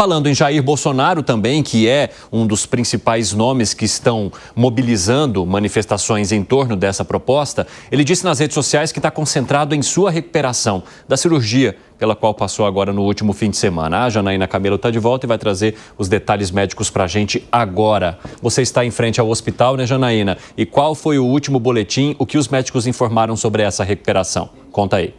Falando em Jair Bolsonaro também, que é um dos principais nomes que estão mobilizando manifestações em torno dessa proposta, ele disse nas redes sociais que está concentrado em sua recuperação da cirurgia pela qual passou agora no último fim de semana. A Janaína Camelo está de volta e vai trazer os detalhes médicos para a gente agora. Você está em frente ao hospital, né, Janaína? E qual foi o último boletim? O que os médicos informaram sobre essa recuperação? Conta aí.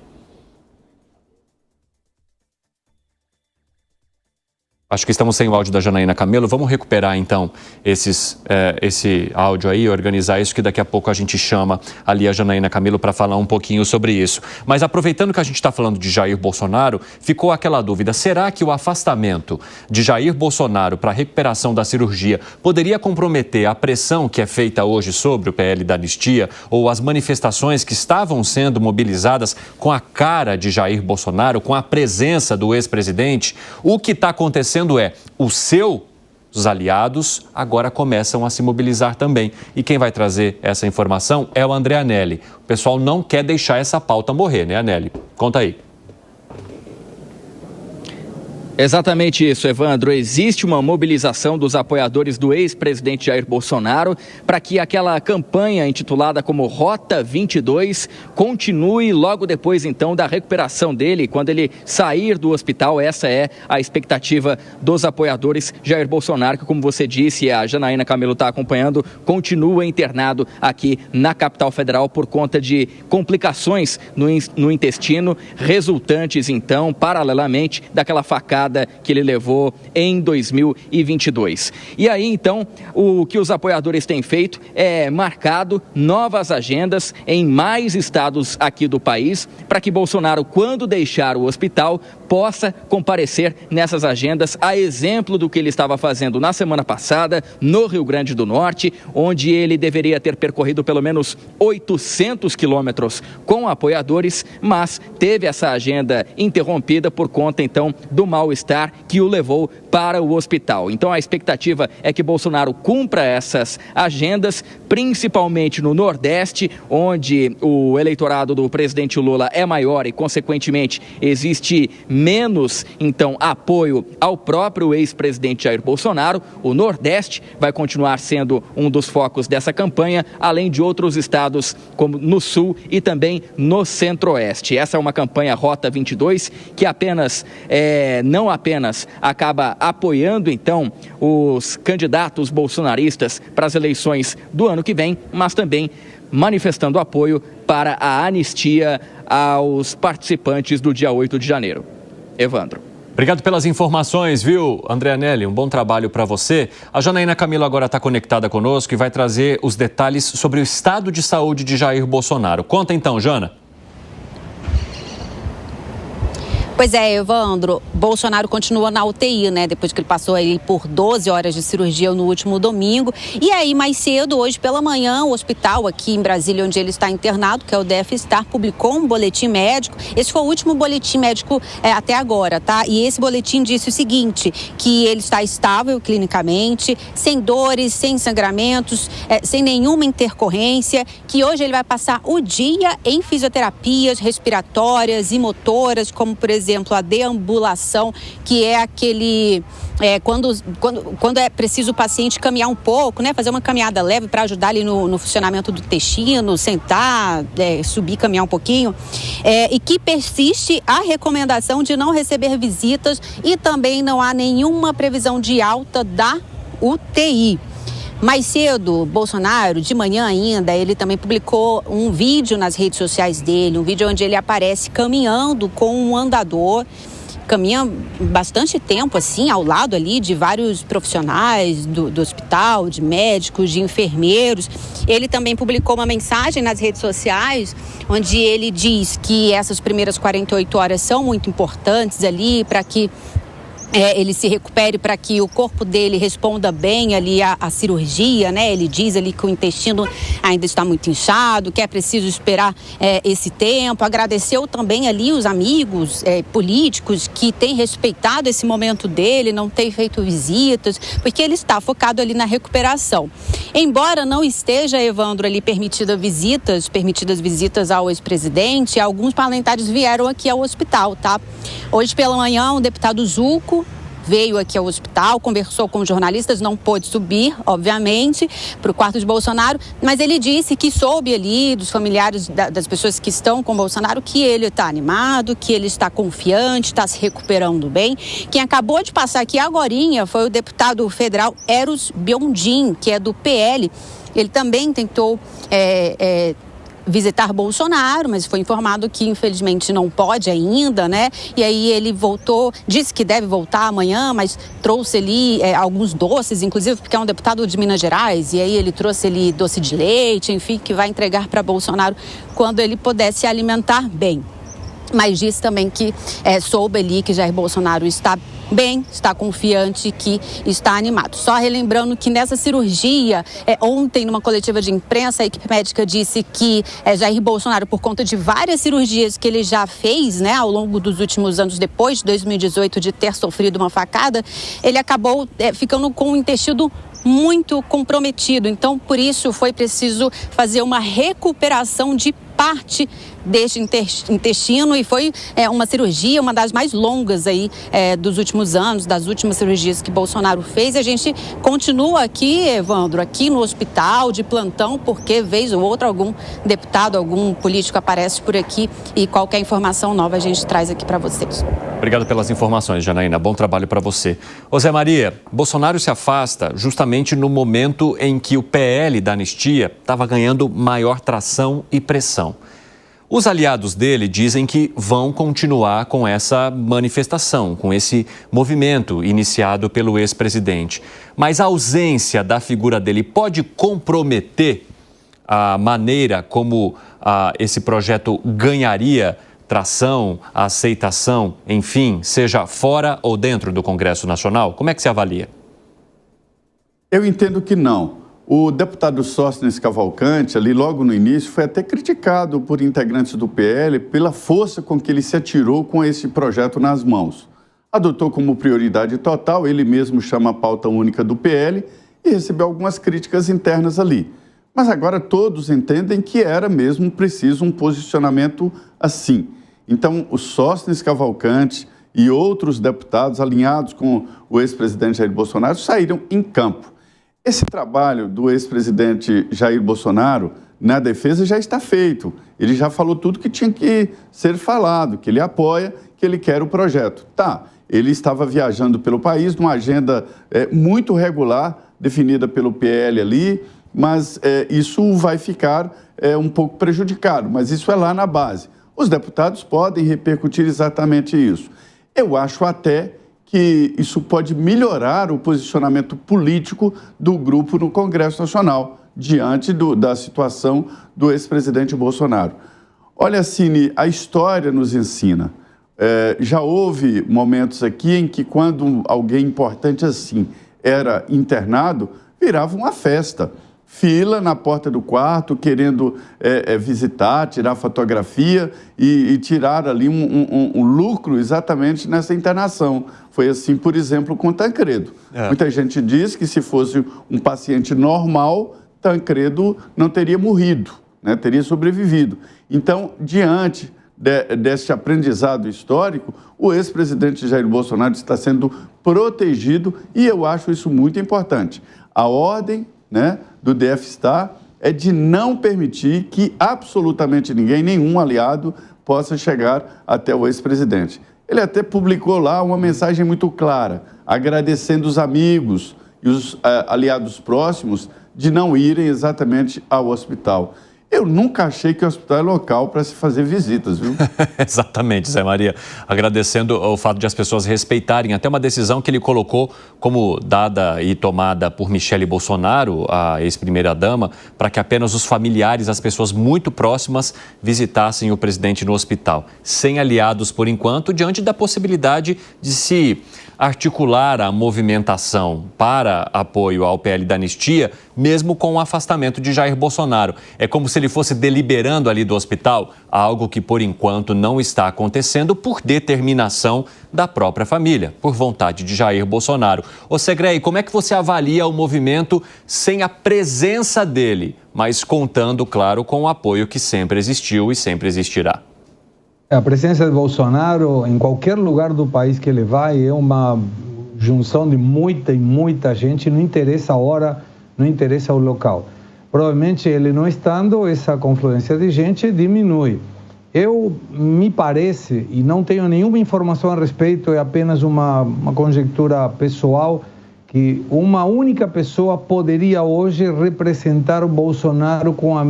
Acho que estamos sem o áudio da Janaína Camelo. Vamos recuperar, então, esse áudio aí, organizar isso, que daqui a pouco a gente chama ali a Janaína Camelo para falar um pouquinho sobre isso. Mas aproveitando que a gente está falando de Jair Bolsonaro, ficou aquela dúvida. Será que o afastamento de Jair Bolsonaro para a recuperação da cirurgia poderia comprometer a pressão que é feita hoje sobre o PL da anistia ou as manifestações que estavam sendo mobilizadas com a cara de Jair Bolsonaro, com a presença do ex-presidente? O que está acontecendo os seus aliados agora começam a se mobilizar também. E quem vai trazer essa informação é o André Anelli. O pessoal não quer deixar essa pauta morrer, né, Anelli? Conta aí. Exatamente isso, Evandro. Existe uma mobilização dos apoiadores do ex-presidente Jair Bolsonaro para que aquela campanha intitulada como Rota 22 continue logo depois, então, da recuperação dele, quando ele sair do hospital. Essa é a expectativa dos apoiadores. Jair Bolsonaro, que, como você disse, a Janaína Camelo está acompanhando, continua internado aqui na capital federal por conta de complicações no intestino, resultantes, então, paralelamente, daquela facada que ele levou em 2022. E aí, então, o que os apoiadores têm feito é marcado novas agendas em mais estados aqui do país para que Bolsonaro, quando deixar o hospital, possa comparecer nessas agendas, a exemplo do que ele estava fazendo na semana passada no Rio Grande do Norte, onde ele deveria ter percorrido pelo menos 800 quilômetros com apoiadores, mas teve essa agenda interrompida por conta, então, do mal-estar que o levou para o hospital. Então, a expectativa é que Bolsonaro cumpra essas agendas, principalmente no Nordeste, onde o eleitorado do presidente Lula é maior e, consequentemente, existe menos, então, apoio ao próprio ex-presidente Jair Bolsonaro. O Nordeste vai continuar sendo um dos focos dessa campanha, além de outros estados como no Sul e também no Centro-Oeste. Essa é uma campanha Rota 22 que não apenas acaba apoiando, então, os candidatos bolsonaristas para as eleições do ano que vem, mas também manifestando apoio para a anistia aos participantes do dia 8 de janeiro. Evandro. Obrigado pelas informações, viu, André Anelli? Um bom trabalho para você. A Janaína Camelo agora está conectada conosco e vai trazer os detalhes sobre o estado de saúde de Jair Bolsonaro. Conta então, Jana. Pois é, Evandro, Bolsonaro continua na UTI, né? Depois que ele passou aí por 12 horas de cirurgia no último domingo. E aí, mais cedo, hoje pela manhã, o hospital aqui em Brasília, onde ele está internado, que é o DF-Star, publicou um boletim médico. Esse foi o último boletim médico até agora, tá? E esse boletim disse o seguinte, que ele está estável clinicamente, sem dores, sem sangramentos, sem nenhuma intercorrência, que hoje ele vai passar o dia em fisioterapias respiratórias e motoras, como, por exemplo, a deambulação, que é aquele... quando é preciso o paciente caminhar um pouco, né? Fazer uma caminhada leve para ajudar ali no funcionamento do intestino, sentar, subir, caminhar um pouquinho. E que persiste a recomendação de não receber visitas e também não há nenhuma previsão de alta da UTI. Mais cedo, Bolsonaro, de manhã ainda, ele também publicou um vídeo nas redes sociais dele, um vídeo onde ele aparece caminhando com um andador, caminha bastante tempo, assim, ao lado ali de vários profissionais do hospital, de médicos, de enfermeiros. Ele também publicou uma mensagem nas redes sociais, onde ele diz que essas primeiras 48 horas são muito importantes ali para que ele se recupere, para que o corpo dele responda bem ali à cirurgia, né? Ele diz ali que o intestino ainda está muito inchado, que é preciso esperar esse tempo. Agradeceu também ali os amigos políticos que têm respeitado esse momento dele, não têm feito visitas, porque ele está focado ali na recuperação. Embora não esteja, Evandro, ali permitidas visitas ao ex-presidente, alguns parlamentares vieram aqui ao hospital, tá? Hoje pela manhã, o deputado Zucco veio aqui ao hospital, conversou com os jornalistas, não pôde subir, obviamente, para o quarto de Bolsonaro, mas ele disse que soube ali dos familiares das pessoas que estão com Bolsonaro que ele está animado, que ele está confiante, está se recuperando bem. Quem acabou de passar aqui agorinha foi o deputado federal Eros Biondin, que é do PL. Ele também tentou visitar Bolsonaro, mas foi informado que infelizmente não pode ainda, né? E aí ele voltou, disse que deve voltar amanhã, mas trouxe ali alguns doces, inclusive porque é um deputado de Minas Gerais, e aí ele trouxe ali doce de leite, enfim, que vai entregar para Bolsonaro quando ele puder se alimentar bem. Mas disse também que soube ali que Jair Bolsonaro está bem, está confiante, que está animado. Só relembrando que nessa cirurgia, ontem, numa coletiva de imprensa, a equipe médica disse que Jair Bolsonaro, por conta de várias cirurgias que ele já fez, né, ao longo dos últimos anos, depois de 2018, de ter sofrido uma facada, ele acabou ficando com o intestino muito comprometido. Então, por isso, foi preciso fazer uma recuperação de parte deste intestino e foi uma cirurgia, uma das mais longas aí dos últimos anos, das últimas cirurgias que Bolsonaro fez. E a gente continua aqui, Evandro, aqui no hospital de plantão, porque vez ou outra algum deputado, algum político aparece por aqui e qualquer informação nova a gente traz aqui para vocês. Obrigado pelas informações, Janaína. Bom trabalho para você. Ô Zé Maria, Bolsonaro se afasta justamente no momento em que o PL da anistia estava ganhando maior tração e pressão. Os aliados dele dizem que vão continuar com essa manifestação, com esse movimento iniciado pelo ex-presidente. Mas a ausência da figura dele pode comprometer a maneira como esse projeto ganharia tração, aceitação, enfim, seja fora ou dentro do Congresso Nacional? Como é que se avalia? Eu entendo que não. O deputado Sóstenes Cavalcante, ali logo no início, foi até criticado por integrantes do PL pela força com que ele se atirou com esse projeto nas mãos. Adotou como prioridade total, ele mesmo chama a pauta única do PL e recebeu algumas críticas internas ali. Mas agora todos entendem que era mesmo preciso um posicionamento assim. Então, o Sóstenes Cavalcante e outros deputados alinhados com o ex-presidente Jair Bolsonaro saíram em campo. Esse trabalho do ex-presidente Jair Bolsonaro na defesa já está feito. Ele já falou tudo que tinha que ser falado, que ele apoia, que ele quer o projeto. Tá, ele estava viajando pelo país numa agenda muito regular, definida pelo PL ali, mas isso vai ficar um pouco prejudicado, mas isso é lá na base. Os deputados podem repercutir exatamente isso. Eu acho até que isso pode melhorar o posicionamento político do grupo no Congresso Nacional, diante da situação do ex-presidente Bolsonaro. Olha, Cine, a história nos ensina. Já houve momentos aqui em que, quando alguém importante assim era internado, virava uma festa. Fila na porta do quarto, querendo visitar, tirar fotografia e tirar ali um lucro exatamente nessa internação. Foi assim, por exemplo, com Tancredo. Muita gente diz que se fosse um paciente normal, Tancredo não teria morrido, né? Teria sobrevivido. Então, diante deste aprendizado histórico, o ex-presidente Jair Bolsonaro está sendo protegido e eu acho isso muito importante. A ordem, né, do DF-STAR é de não permitir que absolutamente ninguém, nenhum aliado, possa chegar até o ex-presidente. Ele até publicou lá uma mensagem muito clara, agradecendo os amigos e os aliados próximos de não irem exatamente ao hospital. Eu nunca achei que o hospital é local para se fazer visitas, viu? Exatamente, Zé Maria. Agradecendo o fato de as pessoas respeitarem até uma decisão que ele colocou como dada e tomada por Michele Bolsonaro, a ex-primeira-dama, para que apenas os familiares, as pessoas muito próximas, visitassem o presidente no hospital. Sem aliados, por enquanto, diante da possibilidade de se articular a movimentação para apoio ao PL da anistia, mesmo com o afastamento de Jair Bolsonaro. É como se ele fosse deliberando ali do hospital, algo que por enquanto não está acontecendo por determinação da própria família, por vontade de Jair Bolsonaro. Ô Segrei, como é que você avalia o movimento sem a presença dele, mas contando, claro, com o apoio que sempre existiu e sempre existirá? A presença de Bolsonaro, em qualquer lugar do país que ele vai, junção de muita gente, não interessa a hora, não interessa o local. Provavelmente ele não estando, essa confluência de gente diminui. Me parece, e não tenho nenhuma informação a respeito, é apenas uma conjectura pessoal, que uma única pessoa poderia hoje representar o Bolsonaro com o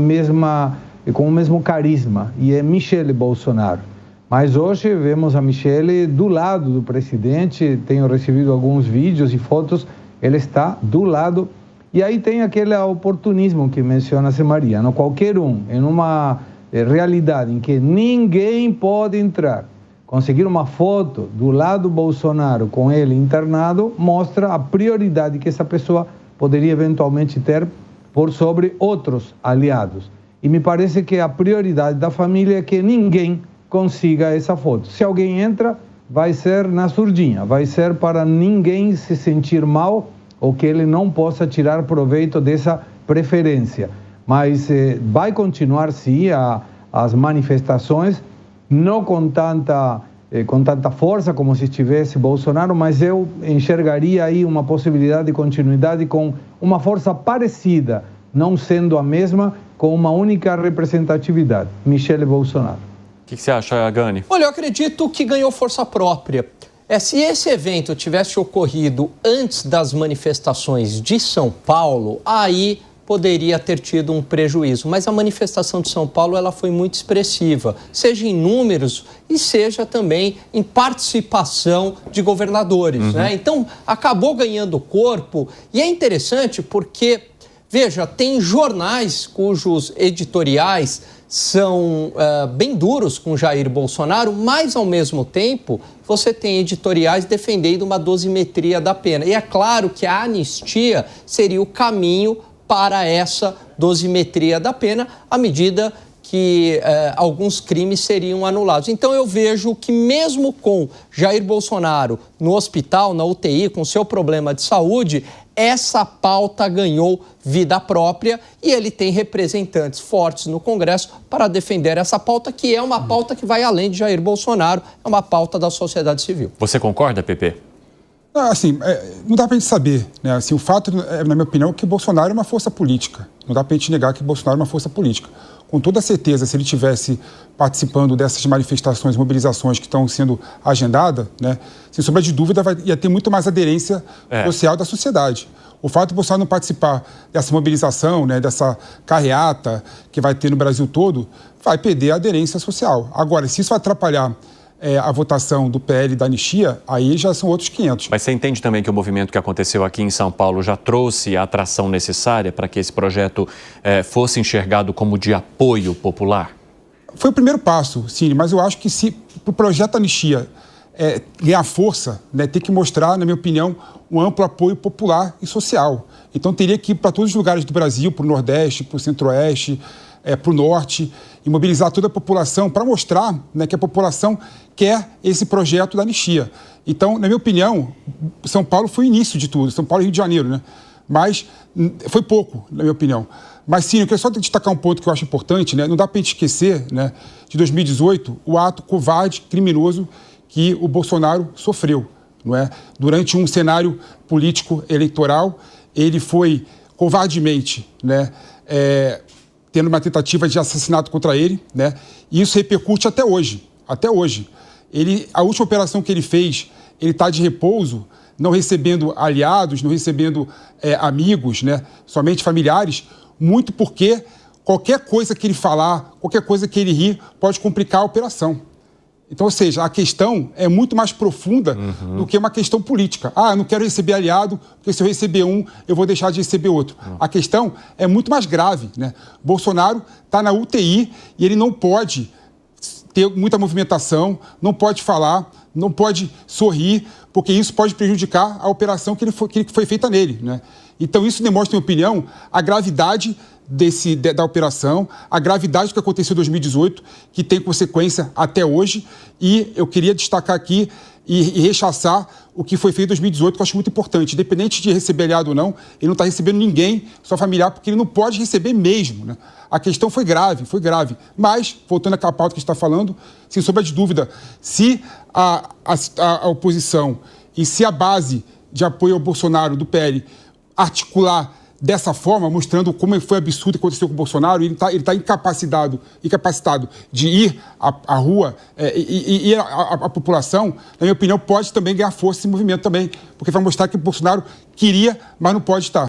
mesmo carisma, e é Michele Bolsonaro. Mas hoje vemos a Michele do lado do presidente, tenho recebido alguns vídeos e fotos, ele está do lado. E aí tem aquele oportunismo que menciona-se Maria, não? Qualquer um, em uma realidade em que ninguém pode entrar, conseguir uma foto do lado do Bolsonaro com ele internado, mostra a prioridade que essa pessoa poderia eventualmente ter por sobre outros aliados. E me parece que a prioridade da família é que ninguém consiga essa foto. Se alguém entra, vai ser na surdinha, vai ser para ninguém se sentir mal ou que ele não possa tirar proveito dessa preferência. Mas vai continuar, sim, as manifestações, não com tanta força como se estivesse Bolsonaro, mas eu enxergaria aí uma possibilidade de continuidade com uma força parecida, não sendo a mesma, com uma única representatividade, Michele Bolsonaro. O que você acha, Gani? Olha, eu acredito que ganhou força própria. Se esse evento tivesse ocorrido antes das manifestações de São Paulo, aí poderia ter tido um prejuízo. Mas a manifestação de São Paulo ela foi muito expressiva, seja em números e seja também em participação de governadores, né? Então, acabou ganhando corpo. E é interessante porque, veja, tem jornais cujos editoriais são bem duros com Jair Bolsonaro, mas, ao mesmo tempo, você tem editoriais defendendo uma dosimetria da pena. E é claro que a anistia seria o caminho para essa dosimetria da pena, à medida que alguns crimes seriam anulados. Então, eu vejo que mesmo com Jair Bolsonaro no hospital, na UTI, com seu problema de saúde, essa pauta ganhou vida própria e ele tem representantes fortes no Congresso para defender essa pauta, que é uma pauta que vai além de Jair Bolsonaro, é uma pauta da sociedade civil. Você concorda, Pepe? Assim, não dá para a gente saber, né? Assim, o fato, na minha opinião, é que Bolsonaro é uma força política. Não dá para a gente negar que Bolsonaro é uma força política. Com toda certeza, se ele estivesse participando dessas manifestações, mobilizações que estão sendo agendadas, né, sem sombra de dúvida, ia ter muito mais aderência social da sociedade. O fato de Bolsonaro não participar dessa mobilização, né, dessa carreata que vai ter no Brasil todo, vai perder a aderência social. Agora, se isso vai atrapalhar a votação do PL da anistia, aí já são outros 500. Mas você entende também que o movimento que aconteceu aqui em São Paulo já trouxe a atração necessária para que esse projeto fosse enxergado como de apoio popular? Foi o primeiro passo, sim, mas eu acho que se o projeto anistia ganhar força, né, tem que mostrar, na minha opinião, um amplo apoio popular e social. Então teria que ir para todos os lugares do Brasil, para o Nordeste, para o Centro-Oeste, para o Norte, e mobilizar toda a população para mostrar, né, que a população quer esse projeto da anistia. Então, na minha opinião, São Paulo foi o início de tudo, São Paulo e Rio de Janeiro, né? Mas foi pouco, na minha opinião. Mas sim, eu queria só destacar um ponto que eu acho importante, né? Não dá para a gente esquecer, né, de 2018, o ato covarde, criminoso que o Bolsonaro sofreu, não é? Durante um cenário político eleitoral, ele foi covardemente, né, tendo uma tentativa de assassinato contra ele, né? E isso repercute até hoje. Até hoje. A última operação que ele fez, ele está de repouso, não recebendo aliados, não recebendo amigos, né? Somente familiares, muito porque qualquer coisa que ele falar, qualquer coisa que ele rir, pode complicar a operação. Então, ou seja, a questão é muito mais profunda do que uma questão política. Eu não quero receber aliado, porque se eu receber um, eu vou deixar de receber outro. A questão é muito mais grave, né? Bolsonaro está na UTI e ele não pode ter muita movimentação, não pode falar, não pode sorrir, porque isso pode prejudicar a operação que foi feita nele, né? Então, isso demonstra, na minha opinião, a gravidade da operação, a gravidade do que aconteceu em 2018, que tem consequência até hoje, e eu queria destacar aqui e rechaçar o que foi feito em 2018, que eu acho muito importante. Independente de receber aliado ou não, ele não está recebendo ninguém, só familiar, porque ele não pode receber mesmo, né? A questão foi grave, Mas, voltando àquela pauta que a gente está falando, sem sombra de dúvida, se a oposição e se a base de apoio ao Bolsonaro do PL articular dessa forma, mostrando como foi absurdo o que aconteceu com o Bolsonaro, ele está incapacitado de ir à rua e a população, na minha opinião, pode também ganhar força esse movimento também, porque vai mostrar que o Bolsonaro queria, mas não pode estar.